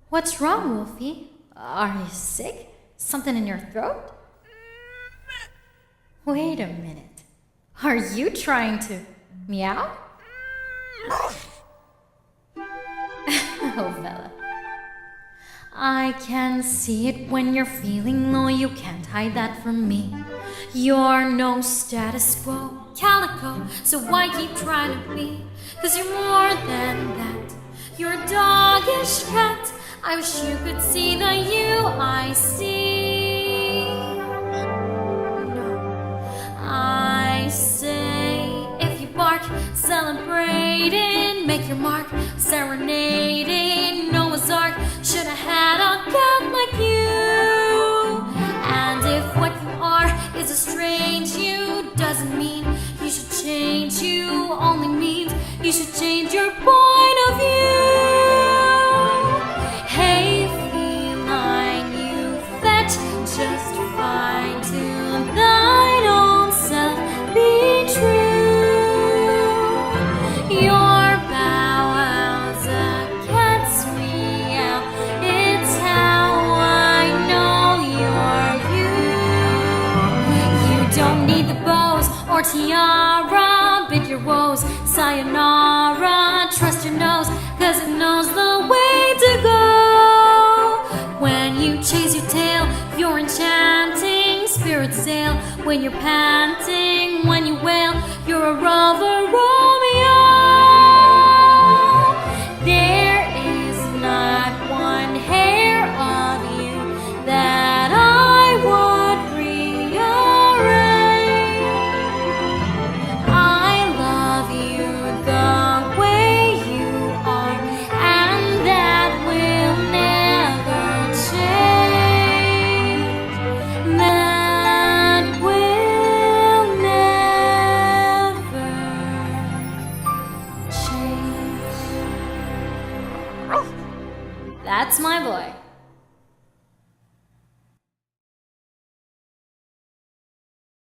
What's wrong, Wolfie? Are you sick? Something in your throat? Wait a minute. Are you trying to meow? Oh, Bella. I can see it when you're feeling low. You can't hide that from me. You're no status quo calico, so why keep trying to be? 'Cause you're more than that. You're a doggish cat. I wish you could see the you I see. No, I say, if you bark, celebrating, make your mark, serenading. Noah's Ark should have had a cat like you. And if what you are is a strange you, doesn't mean you should change. You only means you should change your point of view. Hey, feline, you fetch just fine to thine own self. Be true. Your bow wow's a cat's meow. It's how I know you're you. You don't need the bows or tiara. Bid your woes, sayonara. Trust your nose, 'cause it knows the way to go. When you chase your tail, you're enchanting. Spirits sail when you're panting. When you wail, you're a rover Romeo. There is not one hair of you that I would rearrange. I love you the way you are, and that will never change. That will never change. That's my boy.